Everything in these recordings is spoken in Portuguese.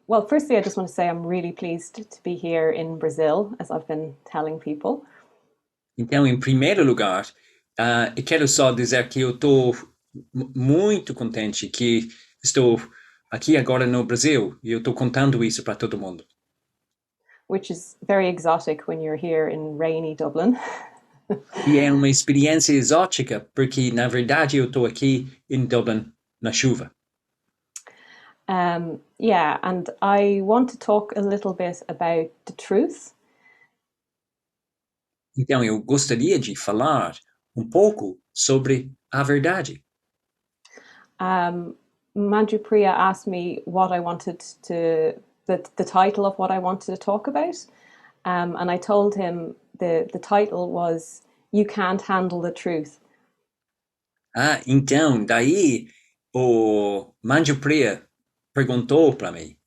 Well, firstly, I just want to say I'm really pleased to be here in Brazil, as I've been telling people. Então, em primeiro lugar, eu quero só dizer que eu estou muito contente que estou aqui agora no Brasil e eu estou contando isso para todo mundo. Which is very exotic when you're here in rainy Dublin. E é uma experiência exótica porque, na verdade, eu estou aqui em Dublin na chuva. Yeah, and I want to talk a little bit about the truth. Então, eu gostaria de falar um pouco sobre a verdade. Manju Priya asked me what I wanted to, the title of what I wanted to talk about. And I told him the title was You Can't Handle the Truth. Então, daí o Manjupriya perguntou para mim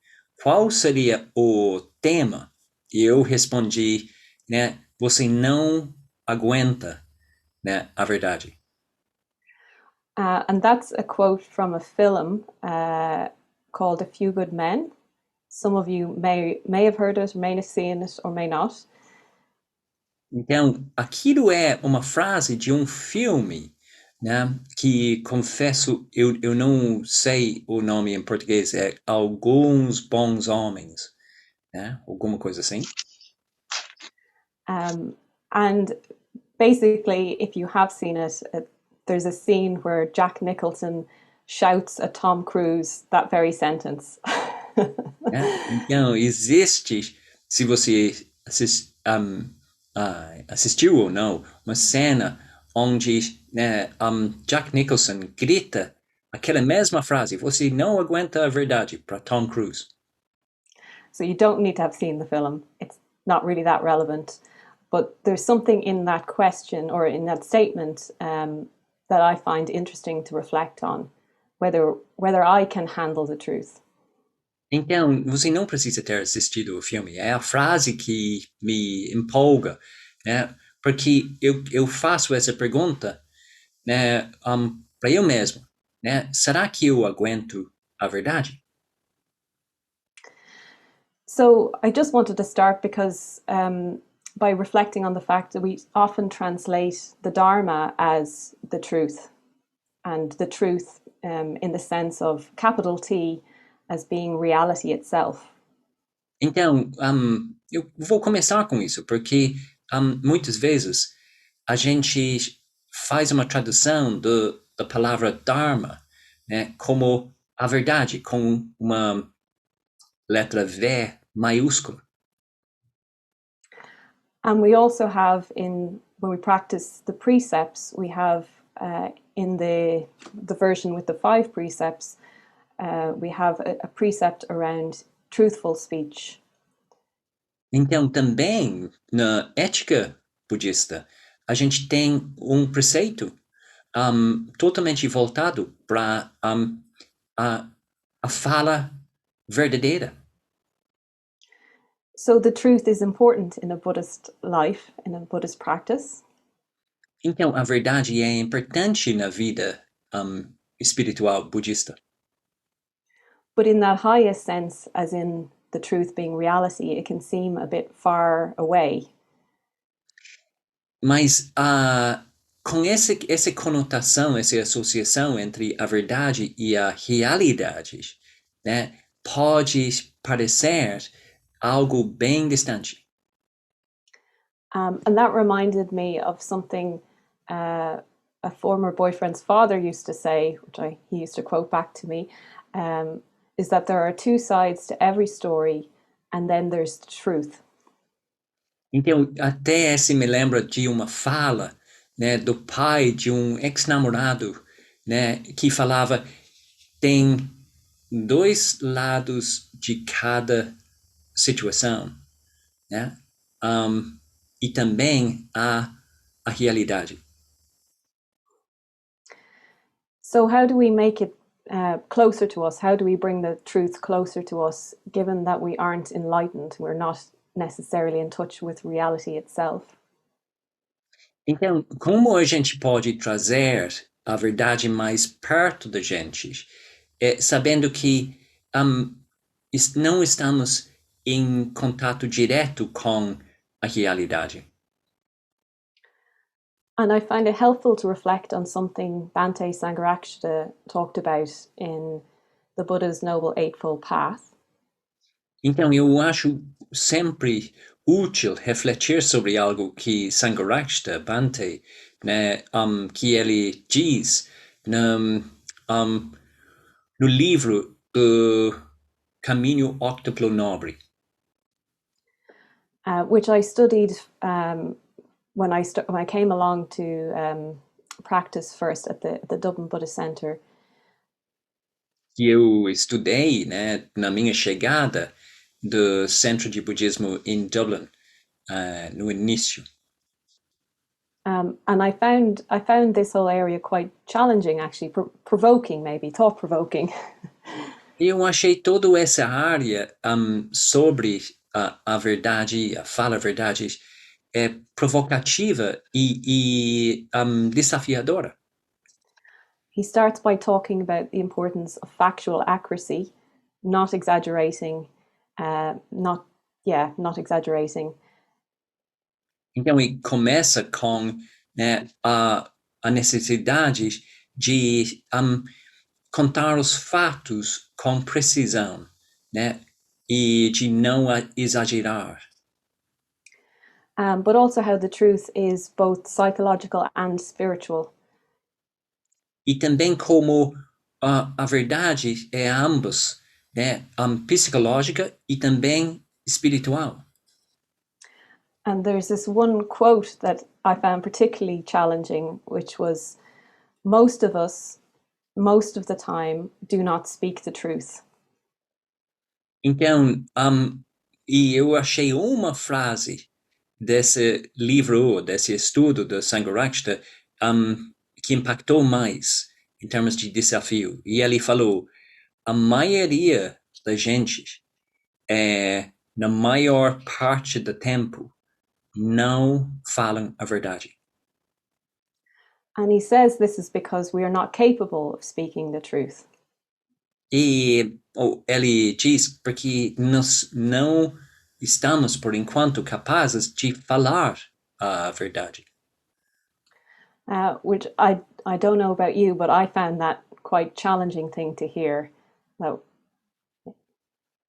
qual seria o tema e eu respondi, né, você não aguenta, né, a verdade. And that's a quote from a film called A Few Good Men. Some of you may have heard it, may have seen it, or may not. Então, aquilo é uma frase de um filme, né, que confesso, eu não sei o nome em português, é Alguns Bons Homens, né, alguma coisa assim. And basically, if you have seen it, there's a scene where Jack Nicholson shouts at Tom Cruise that very sentence. Né? Então, existe, se você assistiu ou não, uma cena onde, né, Jack Nicholson grita aquela mesma frase, você não aguenta a verdade, para Tom Cruise. So you don't need to have seen the film. It's not really that relevant. But there's something in that question or in that statement that I find interesting to reflect on, whether I can handle the truth. Então, você não precisa ter assistido o filme, é a frase que me empolga, né? Porque eu faço essa pergunta, né, para eu mesmo, né? Será que eu aguento a verdade? So I just wanted to start because by reflecting on the fact that we often translate the Dharma as the truth, and the truth in the sense of capital T as being reality itself. Então, eu vou começar com isso, porque muitas vezes a gente faz uma tradução da palavra Dharma, né, como a verdade, com uma letra V maiúscula. And we also have when we practice the precepts, we have in the version with the 5 precepts, we have a precept around truthful speech. Então, também na ética budista, a gente tem um preceito totalmente voltado para a fala verdadeira. So the truth is important in a Buddhist life, in a Buddhist practice. Então, a verdade é importante na vida espiritual budista. But in that highest sense, as in the truth being reality, it can seem a bit far away. Mas com essa conotação, essa associação entre a verdade e a realidade, né, pode parecer algo bem distante. And that reminded me of something a former boyfriend's father used to say, he used to quote back to me, is that there are 2 sides to every story, and then there's the truth. Então, até esse me lembra de uma fala, né, do pai de um ex-namorado, né, que falava, tem 2 lados de cada situação, né? E também a realidade. So how do we make it closer to us? How do we bring the truth closer to us, given that we aren't enlightened? We're not necessarily in touch with reality itself. Então, como a gente pode trazer a verdade mais perto da gente, sabendo que não estamos em contato direto com a realidade. And I find it helpful to reflect on something Bhante Sangharakshita talked about in the Buddha's Noble Eightfold Path. Então, eu acho sempre útil refletir sobre algo que Sangharakshita Bhante, né, que ele diz no livro do Caminho Octuplo Nobre. Which I studied when I came along to practice first at the Dublin Buddhist Centre. Que eu estudei, né, na minha chegada do Centro de Budismo em Dublin, no início. And I found this whole area quite challenging, actually, provoking, maybe thought-provoking. Eu achei toda essa área sobre a verdade, a fala verdade, provocativa e desafiadora. He starts by talking about the importance of factual accuracy, not exaggerating, not exaggerating. Então, ele começa com, né, a necessidade de contar os fatos com precisão, né, e de não exagerar. But also how the truth is both psychological and spiritual. E também como a verdade é ambos, né, psicológica e também espiritual. And there's this one quote that I found particularly challenging, which was, most of us, most of the time, do not speak the truth. Então, e eu achei uma frase desse livro, desse estudo do Sangharakshita, que impactou mais em termos de desafio. E ele falou, a maioria da gente, na maior parte do tempo, não falam a verdade. And he says this is because we are not capable of speaking the truth. E ele diz porque nós não estamos, por enquanto, capazes de falar a verdade. Which I don't know about you, but I found that quite challenging thing to hear. That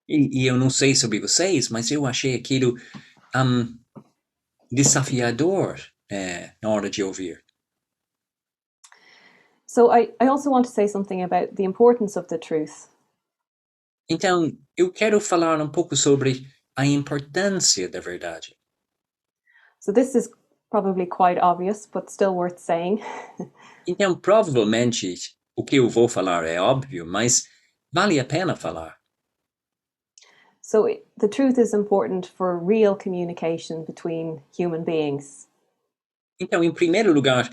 E eu não sei sobre vocês, mas eu achei aquilo desafiador na hora de ouvir. So I also want to say something about the importance of the truth. Então, eu quero falar um pouco sobre a importância da verdade. So this is probably quite obvious, but still worth saying. Então, provavelmente, o que eu vou falar é óbvio, mas vale a pena falar. So the truth is important for real communication between human beings. Então, em primeiro lugar,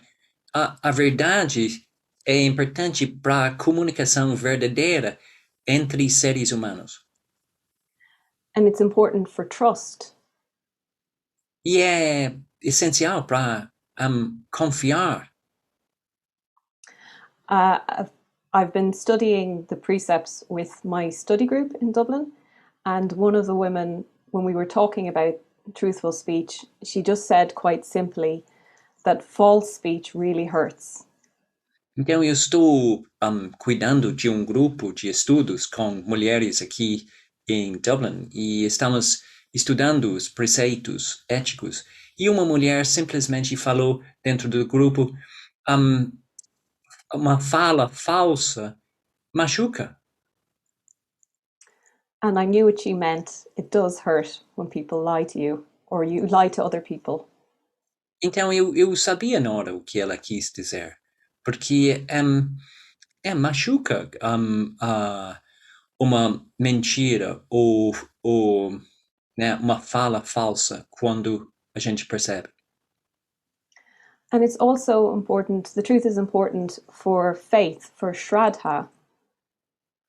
a verdade é importante para a comunicação verdadeira entre seres humanos. And it's important for trust. E é essencial para confiar. I've been studying the precepts with my study group in Dublin, and one of the women, when we were talking about truthful speech, she just said quite simply that false speech really hurts. Então, eu estou cuidando de um grupo de estudos com mulheres aqui em Dublin e estamos estudando os preceitos éticos. E uma mulher simplesmente falou dentro do grupo, uma fala falsa machuca. And I knew what she meant. It does hurt when people lie to you or you lie to other people. Então, eu sabia na hora o que ela quis dizer. Porque machuca uma mentira ou né, uma fala falsa quando a gente percebe. And it's also important, the truth is important for faith, for shraddha.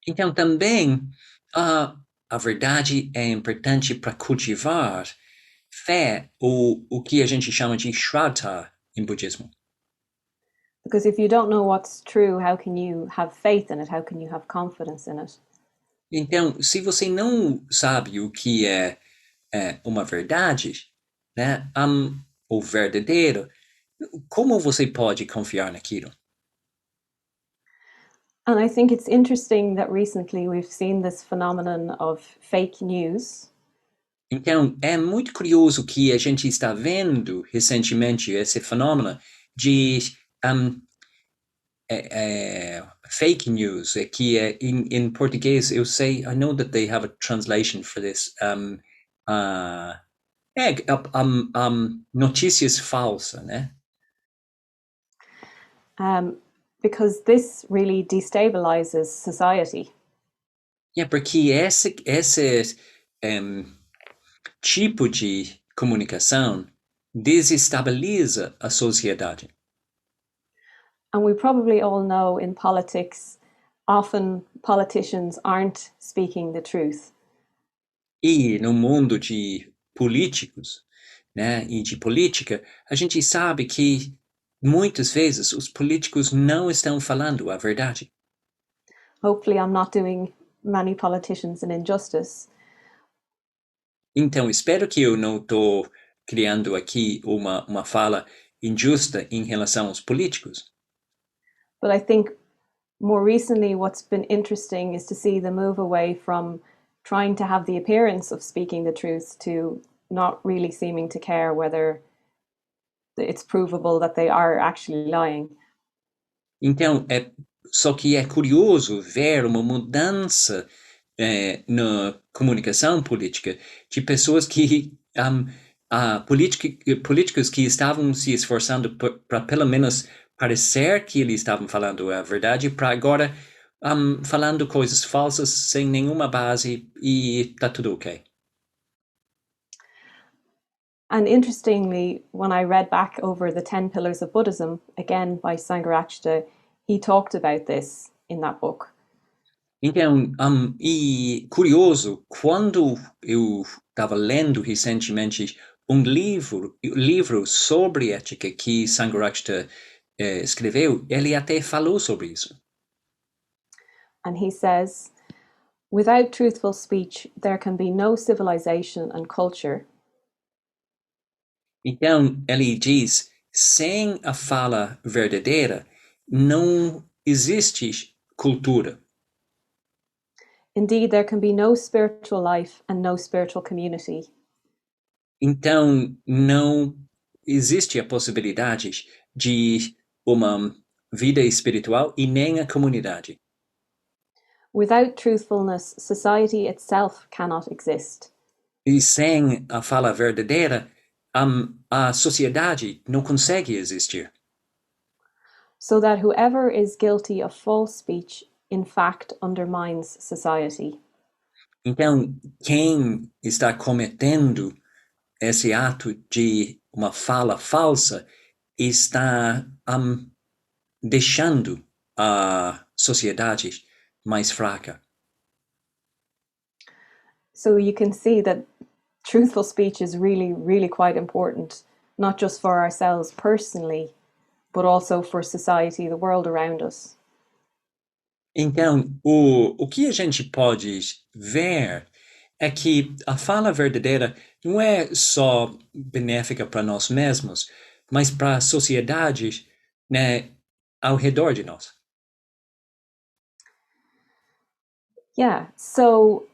Então, também, a verdade é importante para cultivar fé, ou o que a gente chama de shraddha em budismo. Because if you don't know what's true, how can you have faith in it? How can you have confidence in it? Então, se você não sabe o que é uma verdade, né, ou verdadeiro, como você pode confiar naquilo? And I think it's interesting that recently we've seen this phenomenon of fake news. Então, é muito curioso que a gente está vendo recentemente esse fenômeno de um, fake news, que em português eu sei, I know that they have a translation for this. Uh, notícias falsas, né? Because this really destabilizes society. Porque esse tipo de comunicação desestabiliza a sociedade. And we probably all know in politics, often politicians aren't speaking the truth. E no mundo de políticos, né, e de política, a gente sabe que muitas vezes os políticos não estão falando a verdade. Hopefully, I'm not doing many politicians an injustice. Então, espero que eu não estou criando aqui uma fala injusta em relação aos políticos. But I think more recently, what's been interesting is to see the move away from trying to have the appearance of speaking the truth to not really seeming to care whether it's provable that they are actually lying. Então, só que é curioso ver uma mudança na comunicação política de pessoas que políticos que estavam se esforçando para pelo menos parecer que eles estavam falando a verdade, para agora falando coisas falsas sem nenhuma base e tá tudo ok. And interestingly, when I read back over the 10 Pillars of Buddhism, again by Sangharakshita, he talked about this in that book. Então, e curioso, quando eu estava lendo recentemente um livro sobre ética que Sangharakshita escreveu, ele até falou sobre isso. And he says, without truthful speech, there can be no civilization and culture. Então, ele diz, sem a fala verdadeira, não existe cultura. Indeed, there can be no spiritual life and no spiritual community. Então, não existe a possibilidade de uma vida espiritual e nem a comunidade. Without truthfulness, society itself cannot exist. E sem a fala verdadeira, a sociedade não consegue existir. So that whoever is guilty of false speech, in fact, undermines society. Então, quem está cometendo esse ato de uma fala falsa está deixando a sociedade mais fraca. So you can see that truthful speech is really, really quite important, not just for ourselves personally, but also for society, the world around us. Então, o que a gente pode ver é que a fala verdadeira não é só benéfica para nós mesmos, mas para a sociedade, né, ao redor de nós. Yeah, so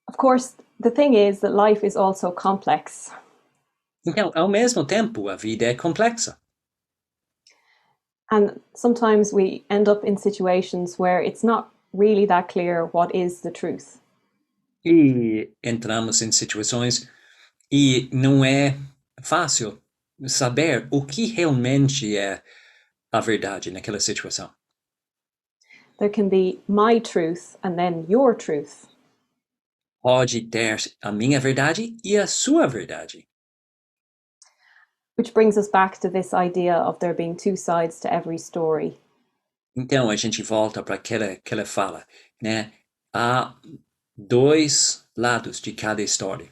of course, the thing is that life is also complex. Então, ao mesmo tempo, a vida é complexa. And sometimes we end up in situations where it's not really that clear what is the truth. E entramos em situações e não é fácil saber o que realmente é a verdade naquela situação. There can be my truth and then your truth. Pode ter a minha verdade e a sua verdade. Which brings us back to this idea of there being two sides to every story. Então a gente volta para aquela fala, né? Há dois lados de cada história.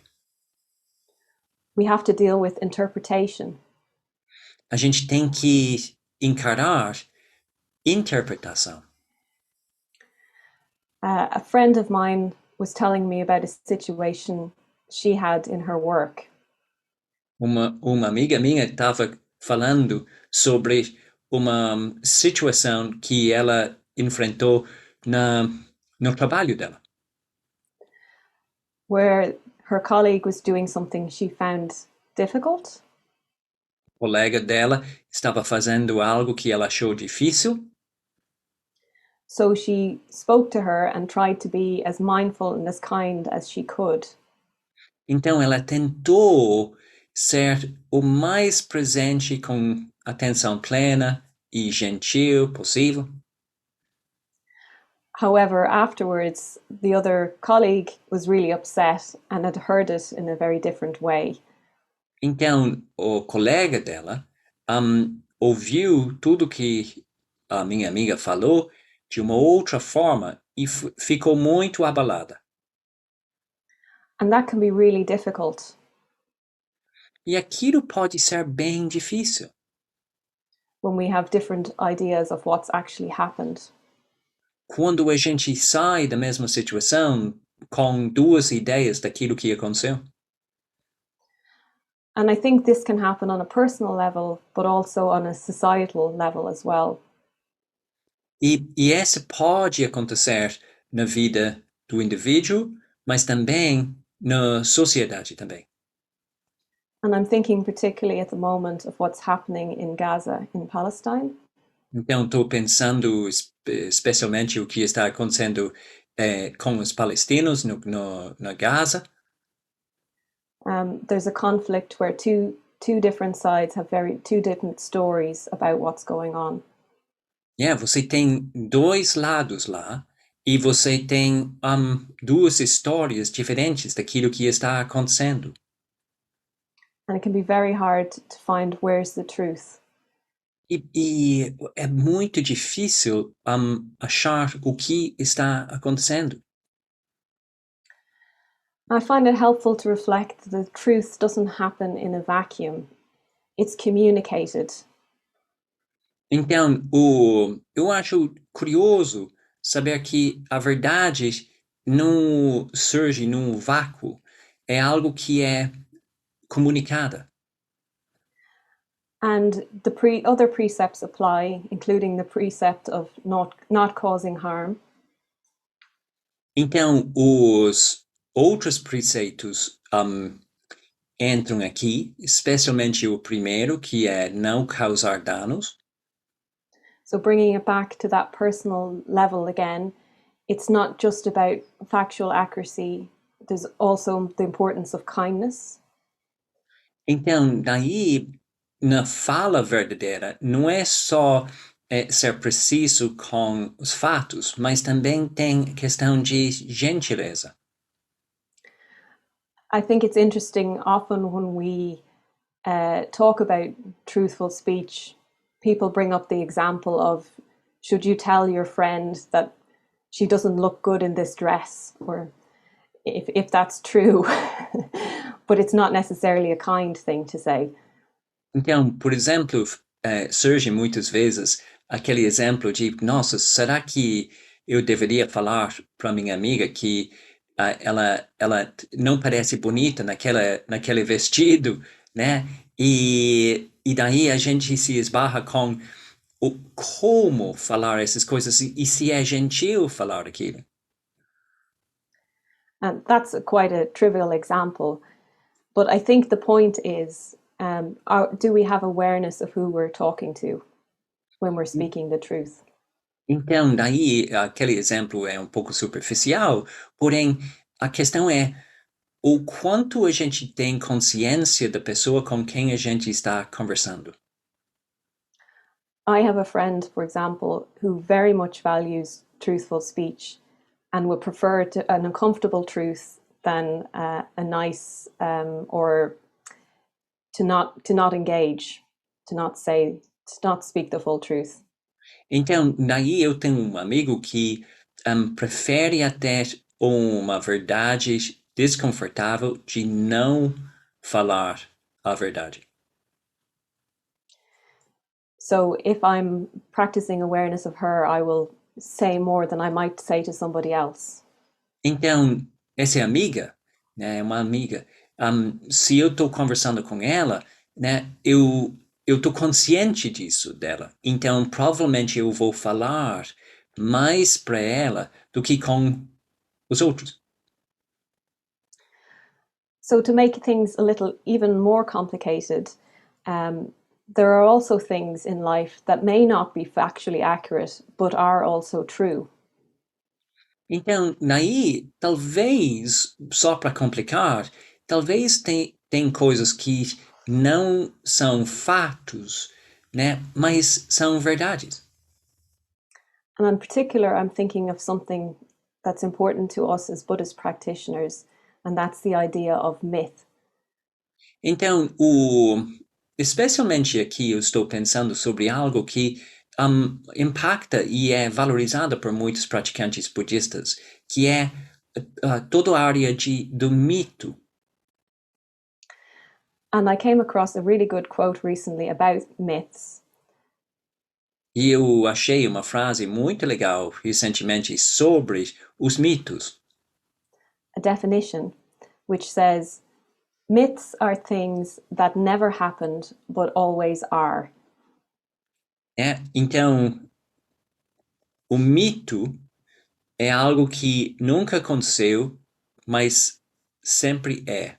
We have to deal with interpretation. A gente tem que encarar interpretação. A friend of mine was telling me about a situation she had in her work. Uma amiga minha estava falando sobre uma situação que ela enfrentou no trabalho dela, Where her colleague was doing something she found difficult. O colega dela estava fazendo algo que ela achou difícil, So she spoke to her and tried to be as mindful and as kind as she could. então ela tentou ser o mais presente com atenção plena e gentil possível. However, afterwards, the other colleague was really upset and had heard it in a very different way. Então, o colega dela ouviu tudo que a minha amiga falou de uma outra forma e ficou muito abalada. And that can be really difficult. E aquilo pode ser bem difícil. When we have different ideas of what's actually happened. Quando a gente sai da mesma situação com duas ideias daquilo que aconteceu. And I think this can happen on a personal level, but also on a societal level as well. E isso pode acontecer na vida do indivíduo, mas também na sociedade também. And I'm thinking particularly at the moment of what's happening in Gaza, in Palestine. Então, estou pensando especialmente o que está acontecendo com os palestinos na Gaza. There's a conflict where two different sides have two different stories about what's going on. Você tem dois lados lá e você tem duas histórias diferentes daquilo que está acontecendo. And it can be very hard to find where's the truth. E é muito difícil achar o que está acontecendo. I find it helpful to reflect that the truth doesn't happen in a vacuum. It's communicated. Então, eu acho curioso saber que a verdade não surge num vácuo. É algo que é comunicada. And the other precepts apply, including the precept of not causing harm. Então, os outros preceitos entram aqui, especialmente o primeiro, que é não causar danos. So bringing it back to that personal level again, it's not just about factual accuracy. There's also the importance of kindness. Então, daí, na fala verdadeira, não é só ser preciso com os fatos, mas também tem questão de gentileza. I think it's interesting often when we talk about truthful speech, people bring up the example of, should you tell your friend that she doesn't look good in this dress, or if that's true, but it's not necessarily a kind thing to say. Então, por exemplo, surge muitas vezes aquele exemplo de, nossa, será que eu deveria falar para minha amiga que ela não parece bonita naquele vestido, né? E daí a gente se esbarra com como falar essas coisas e se é gentil falar aquilo. And that's quite a trivial example, but I think the point is, do we have awareness of who we're talking to when we're speaking the truth? Então, daí, aquele exemplo é um pouco superficial, porém, a questão é o quanto a gente tem consciência da pessoa com quem a gente está conversando. I have a friend, for example, who very much values truthful speech and would prefer an uncomfortable truth than a nice or to not engage, to not speak the full truth. Então, daí eu tenho um amigo que prefere até uma verdade desconfortável de não falar a verdade. So if I'm practicing awareness of her, I will say more than I might say to somebody else. Então, essa é amiga, né? É uma amiga. Se eu estou conversando com ela, né? Eu estou consciente disso dela. Então, provavelmente eu vou falar mais para ela do que com os outros. So to make things a little even more complicated, there are also things in life that may not be factually accurate, but are also true. Então, daí, talvez, só para complicar, talvez tem coisas que não são fatos, né? Mas são verdades. And in particular, I'm thinking of something that's important to us as Buddhist practitioners, and that's the idea of myth. Então, especialmente aqui eu estou pensando sobre algo que impacta e é valorizado por muitos praticantes budistas, que é toda a área do mito. And I came across a really good quote recently about myths. E eu achei uma frase muito legal recentemente sobre os mitos. A definition which says, myths are things that never happened but always are. Então, o mito é algo que nunca aconteceu, mas sempre é.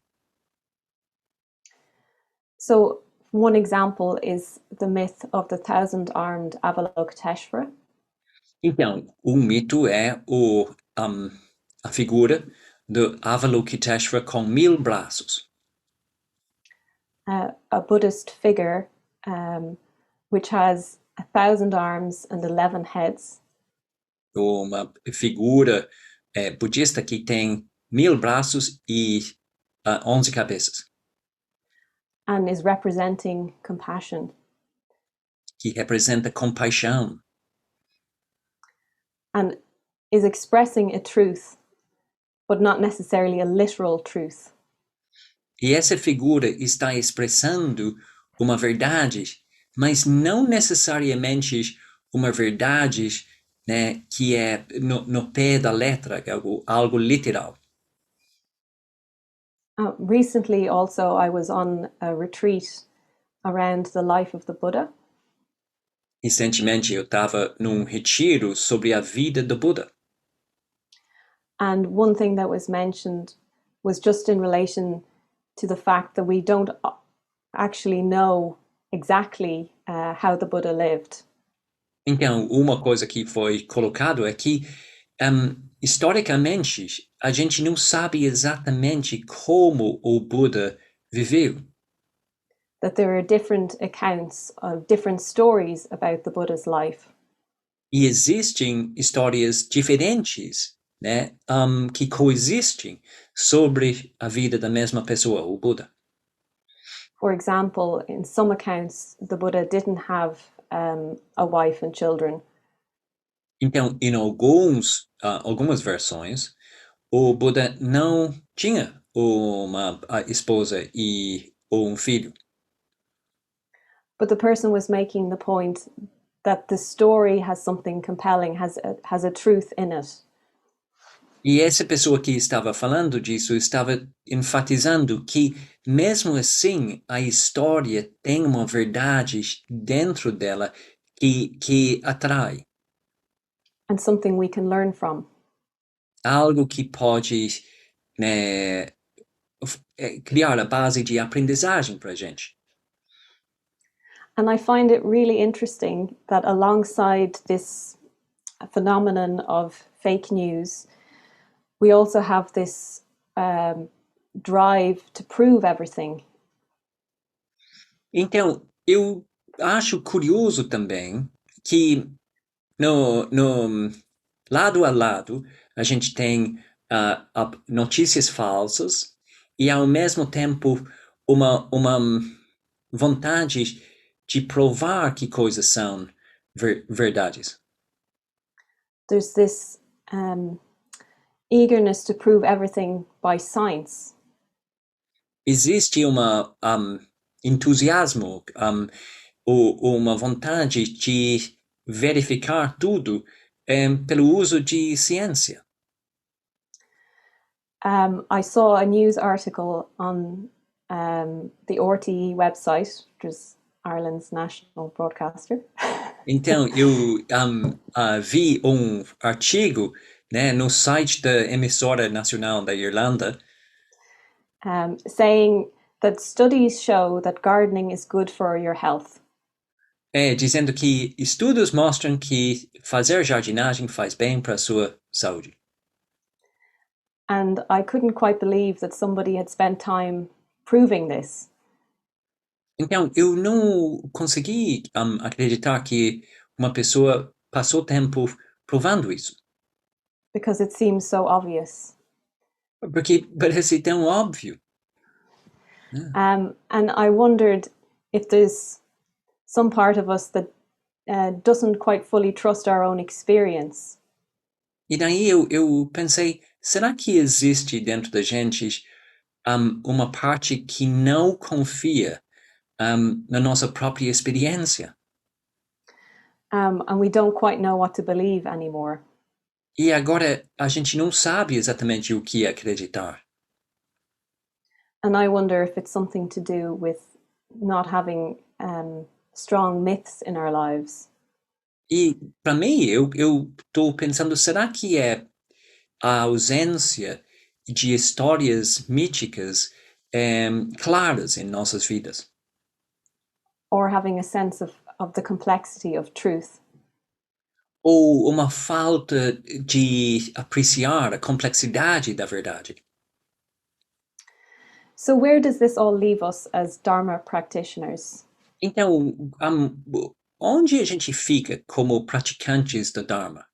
So one example is the myth of the thousand-armed Avalokiteshvara. Então, o mito é a figura do Avalokiteshvara com 1000 braços. A Buddhist figure which has 1,000 arms and 11 heads. Uma figura budista que tem 1000 braços e 11 cabeças. And is representing compassion. Que representa compaixão. And is expressing a truth, but not necessarily a literal truth. E essa figura está expressando uma verdade, mas não necessariamente uma verdade, né, que é no pé da letra, algo literal. Recently also I was on a retreat around the life of the Buddha. Recentemente eu estava num retiro sobre a vida do Buda. And one thing that was mentioned was just in relation to the fact that we don't actually know exactly how the Buddha lived. Então, uma coisa que foi colocado é que, historicamente, a gente não sabe exatamente como o Buda viveu. That there are different accounts of different stories about the Buddha's life. E existem histórias diferentes, né, que coexistem sobre a vida da mesma pessoa, o Buda. For example, in some accounts, the Buddha didn't have a wife and children. Então, em algumas versões, o Buda não tinha uma esposa e ou um filho. But the person was making the point that the story has something compelling, has a truth in it. E essa pessoa que estava falando disso estava enfatizando que, mesmo assim, a história tem uma verdade dentro dela que atrai. And something we can learn from. Algo que pode, né, criar a base de aprendizagem para a gente. And I find it really interesting that alongside this phenomenon of fake news, we also have this drive to prove everything. Então, eu acho curioso também que no lado a lado a gente tem notícias falsas e ao mesmo tempo uma vontade de provar que coisas são verdades. There's this eagerness to prove everything by science. Existe entusiasmo, uma vontade de verificar tudo pelo uso de ciência. I saw a news article on the RTE website, which is Ireland's national broadcaster. Então, eu vi artigo, né, no site da emissora nacional da Irlanda, saying that studies show that gardening is good for your health. Dizendo que estudos mostram que fazer jardinagem faz bem para a sua saúde. And I couldn't quite believe that somebody had spent time proving this. Então, eu não consegui acreditar que uma pessoa passou tempo provando isso. Because it seems so obvious. Porque parece tão óbvio. And I wondered if there's some part of us that doesn't quite fully trust our own experience. E daí eu pensei, será que existe dentro da gente uma parte que não confia na nossa própria experiência? And we don't quite know what to believe anymore. E agora a gente não sabe exatamente o que acreditar. And I wonder if it's something to do with not having strong myths in our lives. E para mim, eu estou pensando, será que é a ausência de histórias míticas claras em nossas vidas? Or having a sense of the complexity of truth. Ou uma falta de apreciar a complexidade da verdade? So where does this all leave us as Dharma practitioners? Então, onde a gente fica como praticantes do Dharma?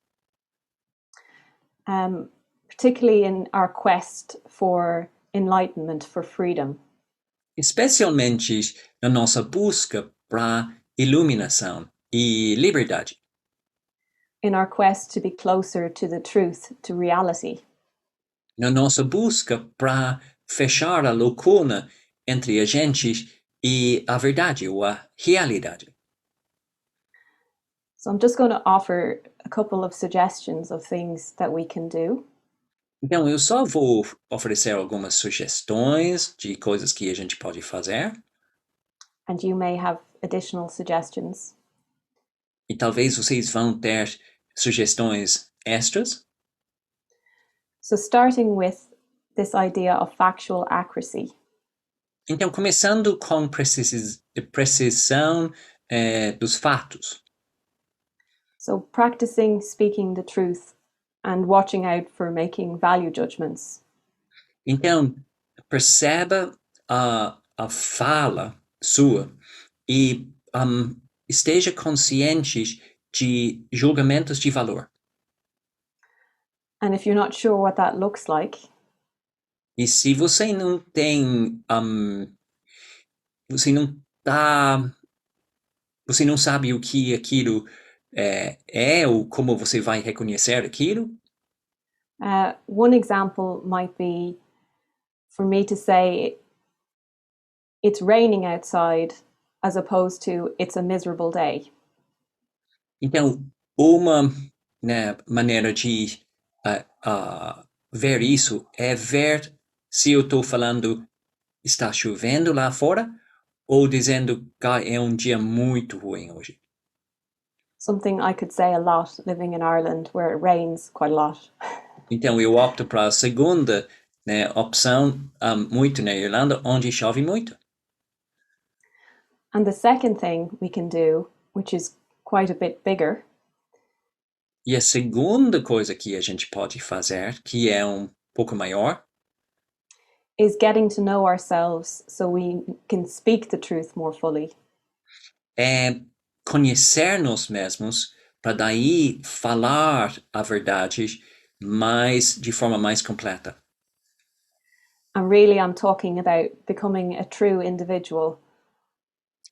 Particularly in our quest for enlightenment, for freedom. Especialmente na nossa busca para iluminação e liberdade. In our quest to be closer to the truth, to reality. Na nossa busca para fechar a lacuna entre a gente e a verdade ou a realidade. So I'm just going to offer a couple of suggestions of things that we can do. Então, eu só vou oferecer algumas sugestões de coisas que a gente pode fazer. And you may have additional suggestions. E talvez vocês vão ter sugestões extras. So starting with this idea of factual accuracy. Então, começando com precisão dos fatos. So practicing speaking the truth and watching out for making value judgments. Então, perceba a fala sua e esteja consciente de julgamentos de valor. And if you're not sure what that looks like, e se você não tem, você não sabe o que aquilo ou como você vai reconhecer aquilo, one example might be for me to say it's raining outside as opposed to it's a miserable day. Então, uma maneira de ver isso é ver se eu estou falando está chovendo lá fora ou dizendo que é um dia muito ruim hoje. Something I could say a lot living in Ireland where it rains quite a lot. Então eu opto para a segunda opção, muito na Irlanda, onde chove muito. And the second thing we can do, which is quite a bit bigger, e a segunda coisa que a gente pode fazer, que é um pouco maior, is getting to know ourselves so we can speak the truth more fully. É conhecer nós mesmos para daí falar a verdade de forma mais completa. And really I'm talking about becoming a true individual.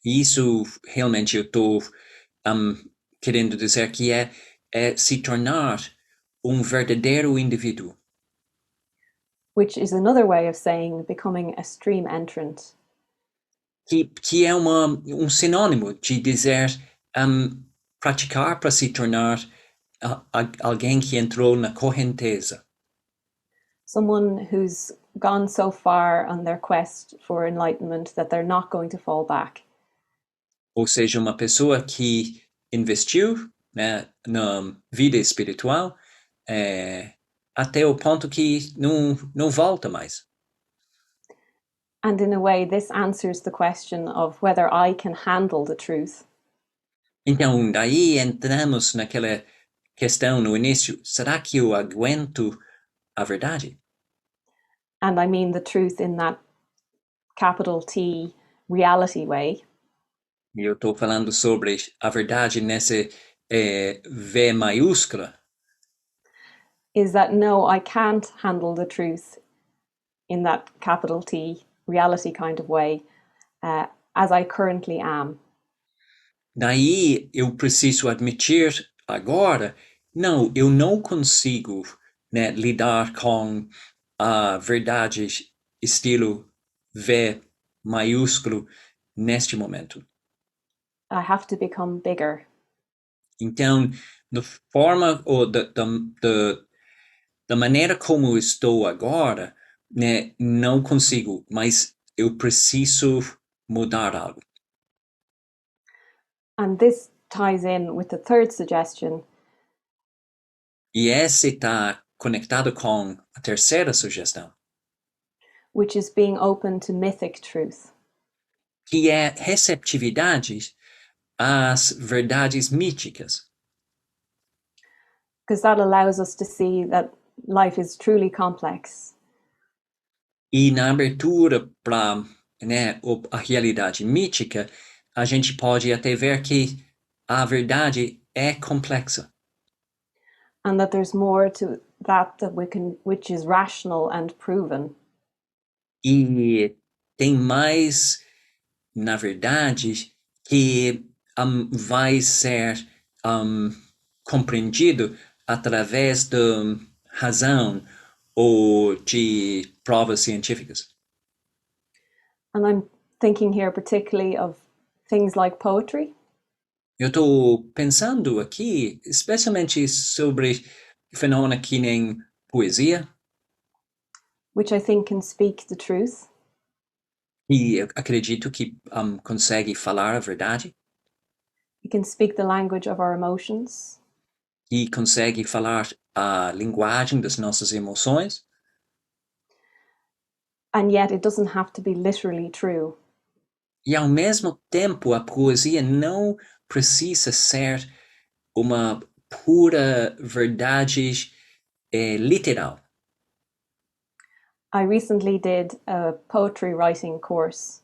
Isso realmente eu estou querendo dizer que é se tornar verdadeiro indivíduo. Which is another way of saying becoming a stream entrant. Que é sinônimo de dizer praticar para se tornar alguém que entrou na correnteza. Someone who's gone so far on their quest for enlightenment that they're not going to fall back. Ou seja, uma pessoa que investiu, né, na vida espiritual até o ponto que não volta mais. And in a way, this answers the question of whether I can handle the truth. Então, daí entramos naquela questão no início, será que eu aguento a verdade? And I mean the truth in that capital T reality way. E eu estou falando sobre a verdade nesse V maiúscula. Is that no, I can't handle the truth in that capital T reality kind of way as I currently am. Daí eu preciso admitir agora, não, eu não consigo, né, lidar com a verdade estilo V maiúsculo neste momento. I have to become bigger. Então, da forma ou da maneira como estou agora, né, não consigo, mas eu preciso mudar algo. And this ties in with the third suggestion. E esse está conectado com a terceira sugestão, which is being open to mythic truth. que é receptividade às verdades míticas. Because that allows us to see that life is truly complex. E na abertura para, né, a realidade mítica, a gente pode até ver que a verdade é complexa. And that there's more to that which is rational and proven. E tem mais, na verdade, que vai ser compreendido através da razão ou de provas científicas. And I'm thinking here particularly of things like poetry. Eu estou pensando aqui, especialmente sobre fenômeno que nem poesia, which I think can speak the truth. e eu acredito que consegue falar a verdade, It can speak the language of our emotions. e consegue falar a linguagem das nossas emoções, and yet it doesn't have to be literally true. e ao mesmo tempo a poesia não precisa ser uma pura verdade literal. I recently did a poetry writing course.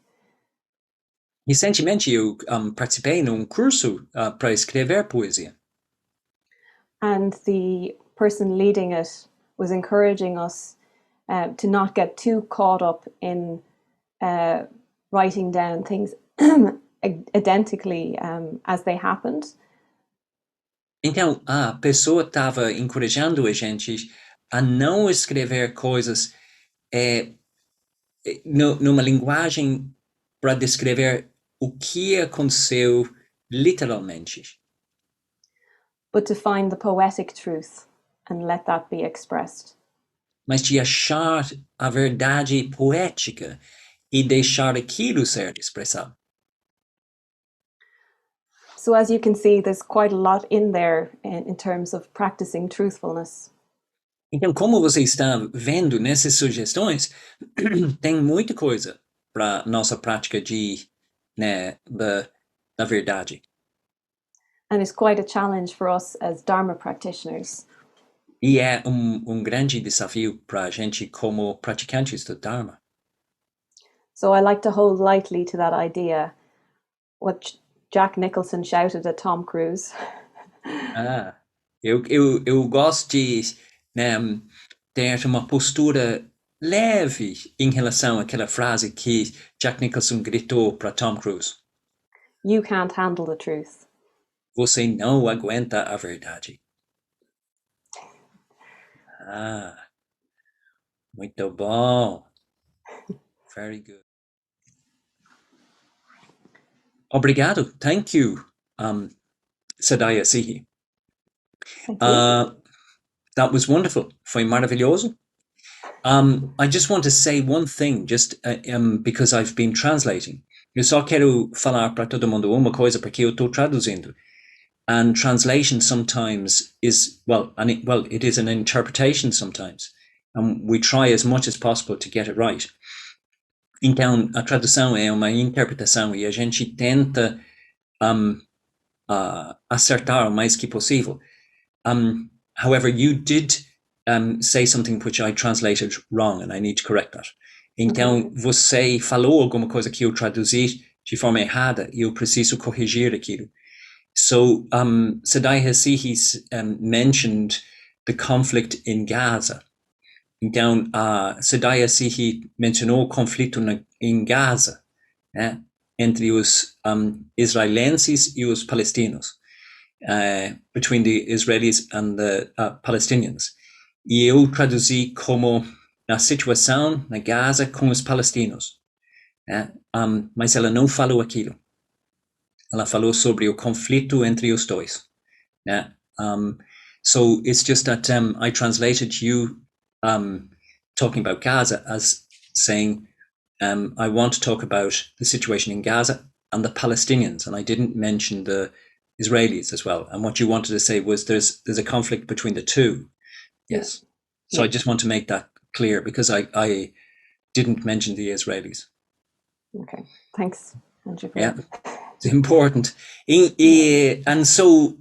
Recentemente eu participei num curso para escrever poesia. And the person leading it was encouraging us to not get too caught up in writing down things identically as they happened. Então, a pessoa estava encorajando a gente a não escrever coisas numa linguagem para descrever o que aconteceu literalmente. But to find the poetic truth and let that be expressed. Mas de achar a verdade poética e deixar aquilo ser expressado. So as you can see, there's quite a lot in there in terms of practicing truthfulness. Então, como você está vendo nessas sugestões, tem muita coisa para nossa prática da verdade. And it's quite a challenge for us as Dharma practitioners. E é grande desafio para a gente como praticantes do Dharma. So I like to hold lightly to that idea, what Jack Nicholson shouted at Tom Cruise. Eu gosto de ter uma postura leve em relação àquela frase que Jack Nicholson gritou para Tom Cruise. You can't handle the truth. Você não aguenta a verdade. Muito bom. Very good. Obrigado. Thank you, Sadayasihi. Thank you. That was wonderful. Foi maravilhoso. I just want to say one thing, just because I've been translating. Eu só quero falar para todo mundo uma coisa, porque eu estou traduzindo. And translation sometimes is, it is an interpretation sometimes. And we try as much as possible to get it right. Então, a tradução é uma interpretação e a gente tenta acertar o mais que possível. However, you did say something which I translated wrong, and I need to correct that. Então, você falou alguma coisa que eu traduzi de forma errada e eu preciso corrigir aquilo. So, Sadayasihi mentioned the conflict in Gaza. Então, Sadayasihi mencionou o conflito em Gaza, né, entre os israelenses e os palestinos. Between the Israelis and the Palestinians. E eu traduzi como na situação na Gaza com os palestinos. Mas ela não falou aquilo. Ela falou sobre o conflito entre os dois. So it's just that I translated you talking about Gaza as saying, I want to talk about the situation in Gaza and the Palestinians, and I didn't mention the Israelis as well. And what you wanted to say was there's a conflict between the two. Yes. So I just want to make that clear because I didn't mention the Israelis. Okay, thanks, Andrew. Yeah, it's important. And so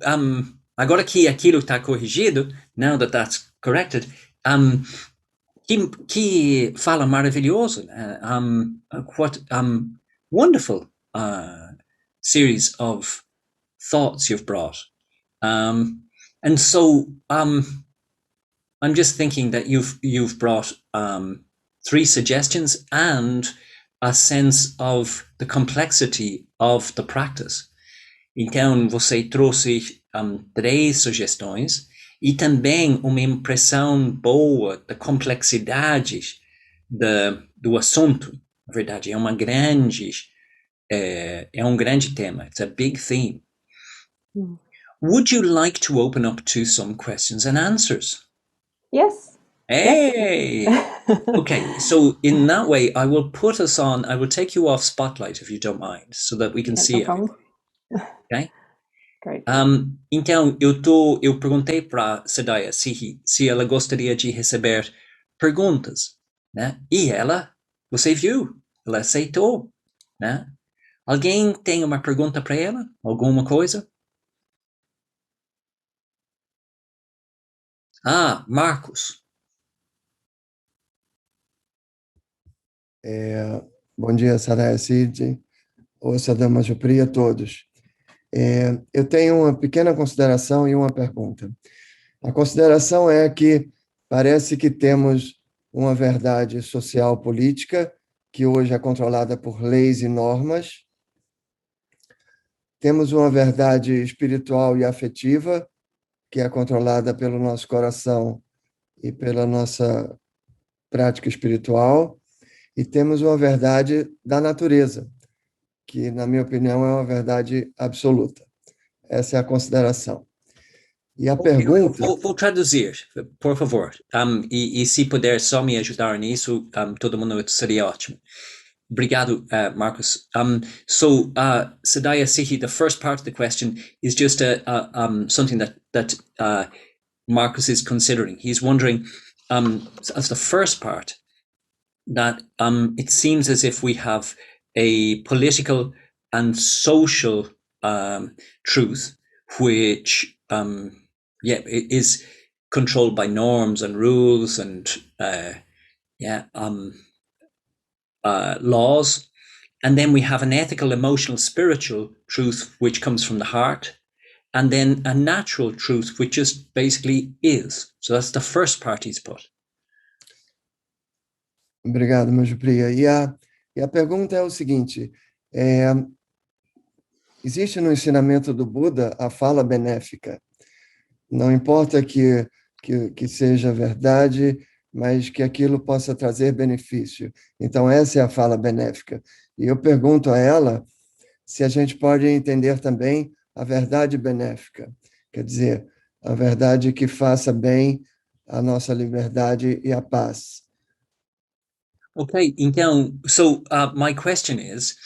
agora que aquilo está corrigido, now that that's corrected, que fala maravilhoso, what wonderful series of thoughts you've brought. And so I'm just thinking that you've brought 3 suggestions and a sense of the complexity of the practice. Então, você trouxe 3 sugestões e também uma impressão boa da complexidade do assunto. Na verdade, é um grande tema. It's a big theme. Would you like to open up to some questions and answers? Yes. Hey! Yes. Okay, so in that way, I will take you off spotlight if you don't mind, so that we can see everything. Okay? Great. Então, eu perguntei para Sadayasihi se ela gostaria de receber perguntas, né? E você viu, ela aceitou, né? Alguém tem uma pergunta para ela? Alguma coisa? Marcos. Bom dia, Sadayasihi, Sadayasihi a todos. Eu tenho uma pequena consideração e uma pergunta. A consideração é que parece que temos uma verdade social política que hoje é controlada por leis e normas. Temos uma verdade espiritual e afetiva que é controlada pelo nosso coração e pela nossa prática espiritual. E temos uma verdade da natureza, que, na minha opinião, é uma verdade absoluta. Essa é a consideração. E a pergunta... Vou traduzir, por favor. E se puder só me ajudar nisso, todo mundo seria ótimo. Obrigado, Marcus. So, Sadayasihi, the first part of the question is just something that Marcus is considering. He's wondering, as the first part, that it seems as if we have a political and social truth, which is controlled by norms and rules and laws. And then we have an ethical, emotional, spiritual truth, which comes from the heart. And then a natural truth, which just basically is. So that's the first part he's put. Obrigado, meu Priya. E a pergunta é o seguinte, existe no ensinamento do Buda a fala benéfica. Não importa que seja verdade, mas que aquilo possa trazer benefício. Então, essa é a fala benéfica. E eu pergunto a ela se a gente pode entender também a verdade benéfica. Quer dizer, a verdade que faça bem a nossa liberdade e a paz. Okay, então, so my question is,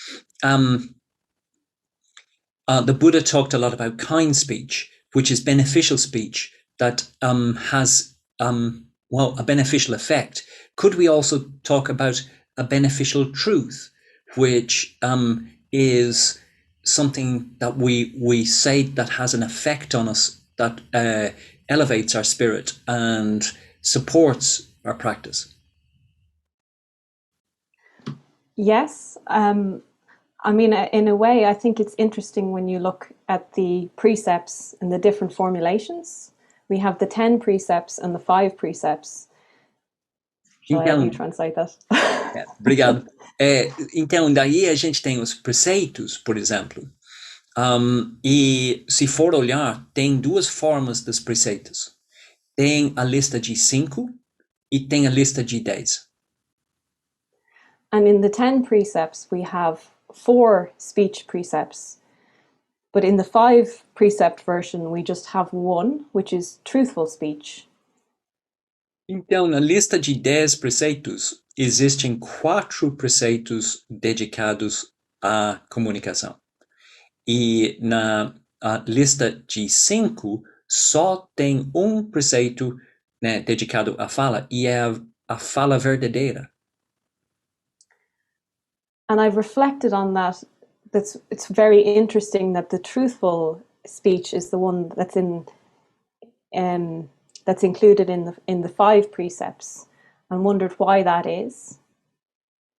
the Buddha talked a lot about kind speech, which is beneficial speech that has, well, a beneficial effect. Could we also talk about a beneficial truth, which is something that we say that has an effect on us, that elevates our spirit and supports our practice? Yes. I mean, in a way, I think it's interesting when you look at the precepts and the different formulations. We have the 10 precepts and the 5 precepts. Shall I let you translate that? Obrigado. Então, daí a gente tem os preceitos, por exemplo. E se for olhar, tem duas formas dos preceitos. Tem a lista de 5 e tem a lista de 10. And in the 10 precepts, we have 4 speech precepts. But in the 5 precept version, we just have 1, which is truthful speech. Então, na lista de 10 preceitos, existem 4 preceitos dedicados à comunicação. E na lista de 5, só tem um preceito, né, dedicado à fala, e é a fala verdadeira. And I've reflected on that. It's very interesting that the truthful speech is the one that's included in the 5 precepts, and wondered why that is.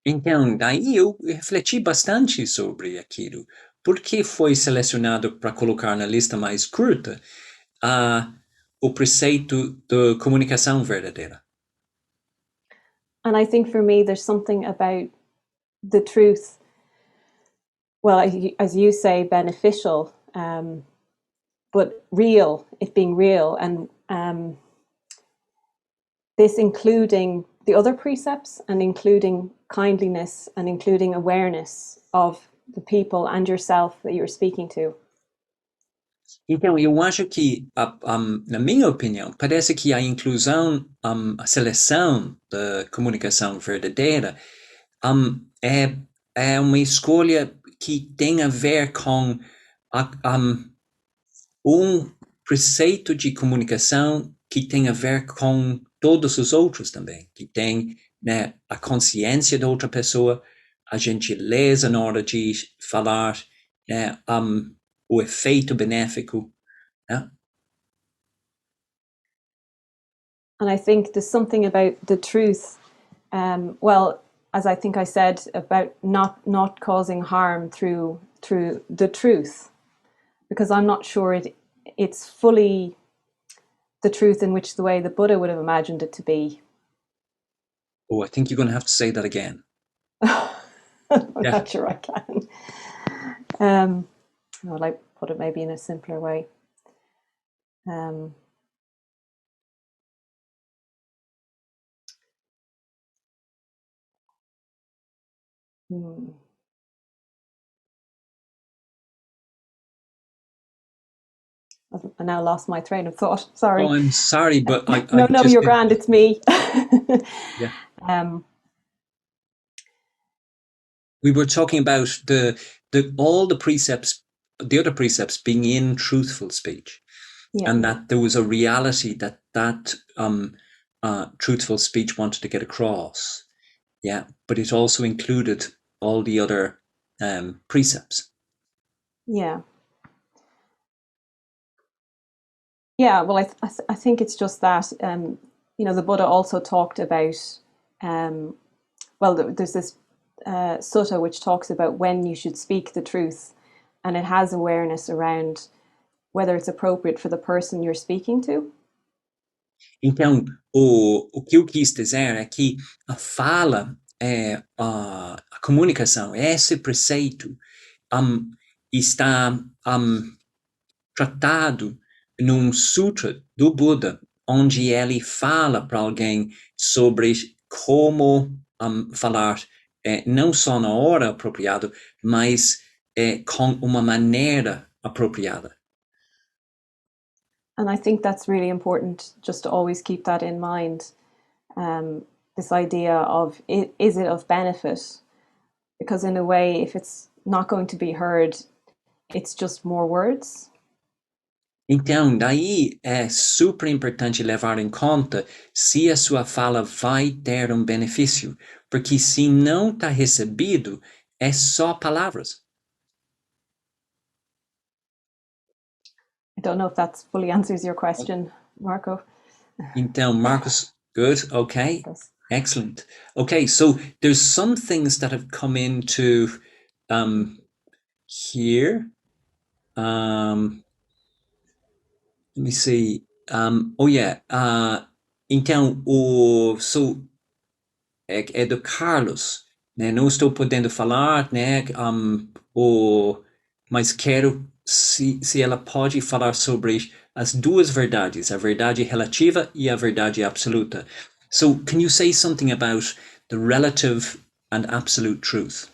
Então, daí eu refleti bastante sobre aquilo. Por que foi selecionado para colocar na lista mais curta o preceito da comunicação verdadeira? And I think for me, there's something about the truth, well, as you say, beneficial, but real, it being real, and this including the other precepts and including kindliness and including awareness of the people and yourself that you're speaking to. Então, eu acho que, na minha opinião, parece que a inclusão, a seleção da comunicação verdadeira é uma escolha que tem a ver com um preceito de comunicação que tem a ver com todos os outros também, que tem, né, a consciência da outra pessoa, a gentileza na hora de falar, né, o efeito benéfico. Yeah. And I think there's something about the truth, well, as I think I said, about not causing harm through the truth, because I'm not sure it's fully the truth in which the way the Buddha would have imagined it to be. Oh, I think you're going to have to say that again. I'm not sure I can. I'll like put it maybe in a simpler way. I now lost my train of thought. Sorry. Oh, I'm sorry, but No, you're grand. It's me. Yeah. We were talking about all the precepts, the other precepts being in truthful speech, and that there was a reality that truthful speech wanted to get across. Yeah, but it also included all the other precepts. Yeah. Yeah, well, I think it's just that, the Buddha also talked about, there's this sutta which talks about when you should speak the truth, and it has awareness around whether it's appropriate for the person you're speaking to. Então, o que eu quis dizer é que a fala, a comunicação, esse preceito está tratado num sutra do Buda, onde ele fala para alguém sobre como falar não só na hora apropriada, mas com uma maneira apropriada. And I think that's really important, just to always keep that in mind. This idea of, is it of benefit? Because in a way, if it's not going to be heard, it's just more words. Então, daí é super importante levar em conta se a sua fala vai ter benefício, porque se não está recebido, é só palavras. I don't know if that fully answers your question, Marco. Então, Marcos, good, okay, excellent. Okay, so there's some things that have come into here. Let me see. Então, é do Carlos, né? Não estou podendo falar, né? Mas quero se ela pode falar sobre as duas verdades, a verdade relativa e a verdade absoluta. So, can you say something about the relative and absolute truth?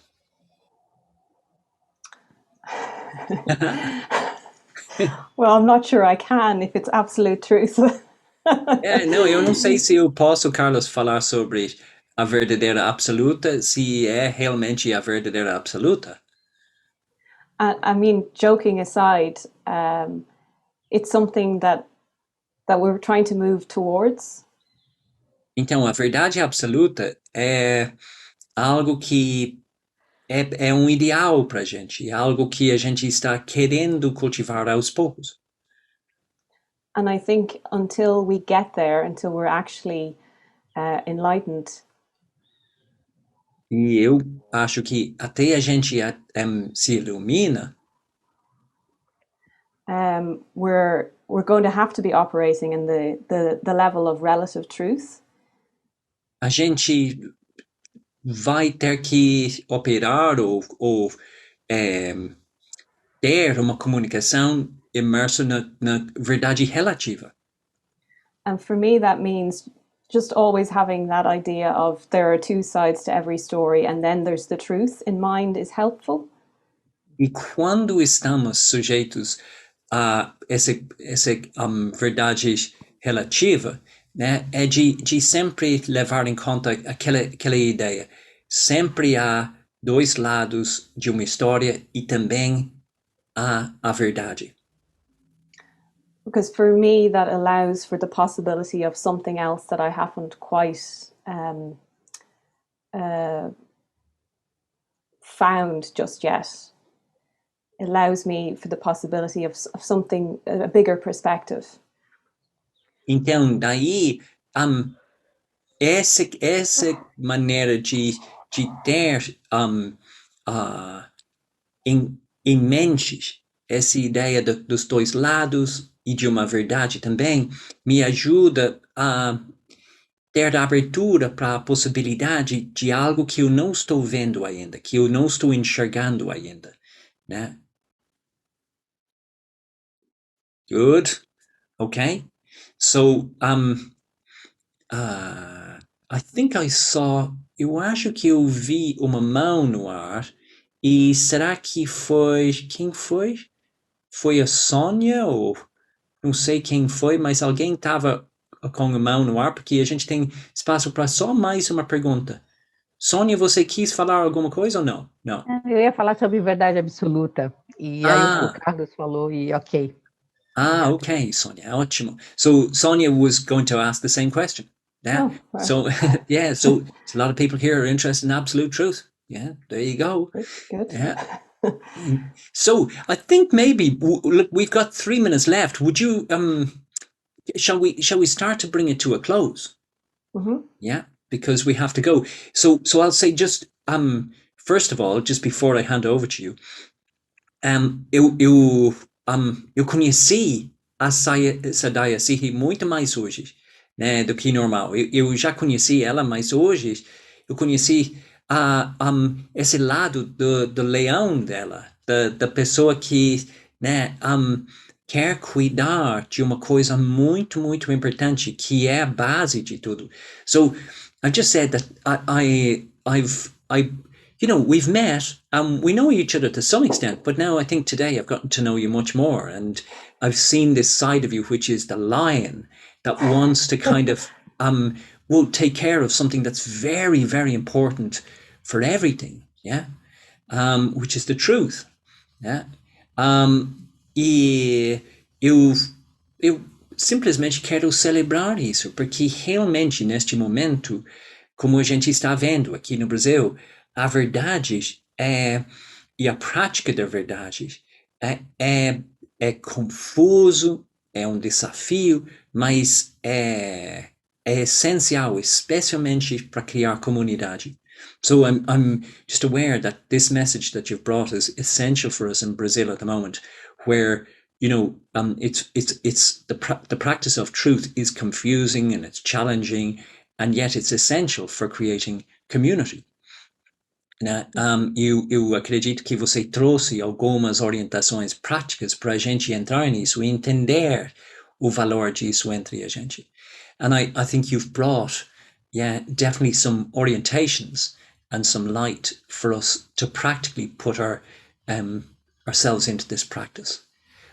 Well, I'm not sure I can if it's absolute truth. Não, eu não sei se eu posso, Carlos, falar sobre a verdadeira absoluta, se é realmente a verdadeira absoluta. I mean, joking aside, it's something that we're trying to move towards. Então, a verdade absoluta é algo que é ideal para a gente, é algo que a gente está querendo cultivar aos poucos. And I think until we get there, until we're actually enlightened. E eu acho que até a gente se ilumina, we're going to have to be operating in the level of relative truth. A gente vai ter que operar ou ter uma comunicação imersa na verdade relativa. And for me, that means just always having that idea of there are two sides to every story, and then there's the truth in mind is helpful. E quando estamos sujeitos a essa verdade relativa, né, é de sempre levar em conta aquela ideia. Sempre há dois lados de uma história e também há a verdade. Because for me, that allows for the possibility of something else that I haven't quite found just yet. It allows me for the possibility of something, a bigger perspective. Então, daí, essa maneira de ter em mente essa ideia dos dois lados e de uma verdade também, me ajuda a ter abertura para a possibilidade de algo que eu não estou vendo ainda, que eu não estou enxergando ainda, né? Good. Okay. So, I think eu acho que eu vi uma mão no ar, e será que quem foi? Foi a Sônia, ou não sei quem foi, mas alguém estava com a mão no ar, porque a gente tem espaço para só mais uma pergunta. Sônia, você quis falar alguma coisa ou não? Não. Eu ia falar sobre verdade absoluta, e aí o Carlos falou, e ok. Okay, Sonia, ótimo. So Sonia was going to ask the same question. Yeah. Oh, wow. So yeah, so a lot of people here are interested in absolute truth. Yeah, there you go. Good. Yeah. So I think maybe look, we've got 3 minutes left. Would you shall we start to bring it to a close? Mm-hmm. Yeah, because we have to go. So I'll say just first of all, just before I hand over to you, eu conheci a Sadayasihi muito mais hoje, né, do que normal. Eu já conheci ela, mas hoje eu conheci esse lado do leão dela, da pessoa que, né, quer cuidar de uma coisa muito, muito importante, que é a base de tudo. So I just said that I we've met, we know each other to some extent, but now I think today I've gotten to know you much more, and I've seen this side of you, which is the lion that wants to kind of, will take care of something that's very, very important for everything, yeah, which is the truth, yeah. E eu simplesmente quero celebrar isso, porque realmente neste momento, como a gente está vendo aqui no Brasil, a verdade e a prática da verdade é confuso, é um desafio, mas é essencial, especialmente para criar comunidade. So I'm just aware that this message that you've brought is essential for us in Brazil at the moment, where it's the practice of truth is confusing and it's challenging, and yet it's essential for creating community. Né? Eu acredito que você trouxe algumas orientações práticas para a gente entrar nisso e entender o valor disso entre a gente. And I think you've brought, definitely some orientations and some light for us to practically put ourselves into this practice.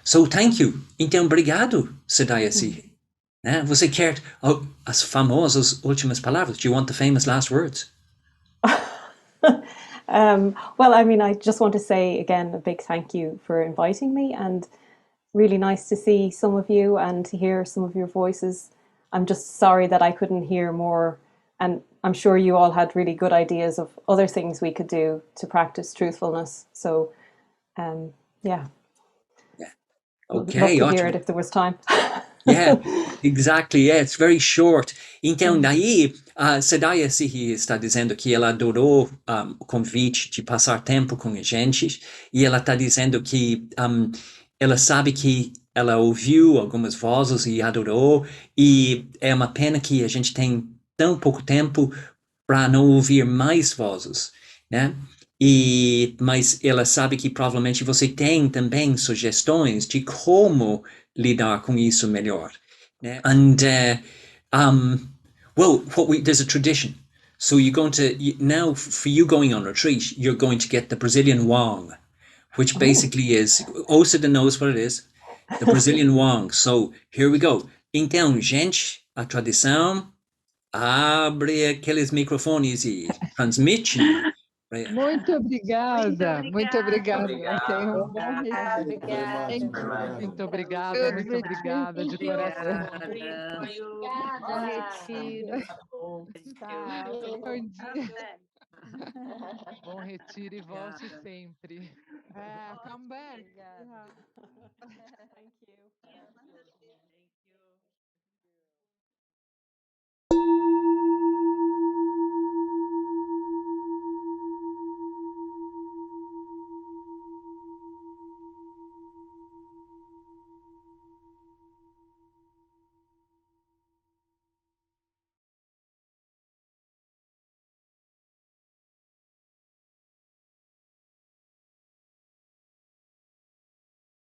So, thank you. Então, obrigado, Sadayasihi. Né? Você quer as famosas últimas palavras? Do you want the famous last words? Well, I mean, I just want to say again a big thank you for inviting me, and really nice to see some of you and to hear some of your voices. I'm just sorry that I couldn't hear more, and I'm sure you all had really good ideas of other things we could do to practice truthfulness. So, yeah. Okay, love to hear it if there was time. Yeah, exactly. Yeah, it's very short. Então, daí, a Sadayasihi está dizendo que ela adorou o convite de passar tempo com a gente, e ela está dizendo que ela sabe que ela ouviu algumas vozes e adorou, e é uma pena que a gente tem tão pouco tempo para não ouvir mais vozes, né? Mas ela sabe que provavelmente você tem também sugestões de como lidar com isso melhor, né? And well, there's a tradition. So you're going to now, for you going on retreat, you're going to get the Brazilian Wong, which basically is, Osada knows what it is, the Brazilian Wong. So here we go. Então, gente, a tradição abre aqueles microfones e transmite. Muito obrigada, muito obrigada. Tenha um bom Obrigada, retiro. obrigada. Muito obrigada, muito obrigada de coração. Bom retiro. Tchau. Bom dia. Bom retiro e volte sempre. Come back. Thank you.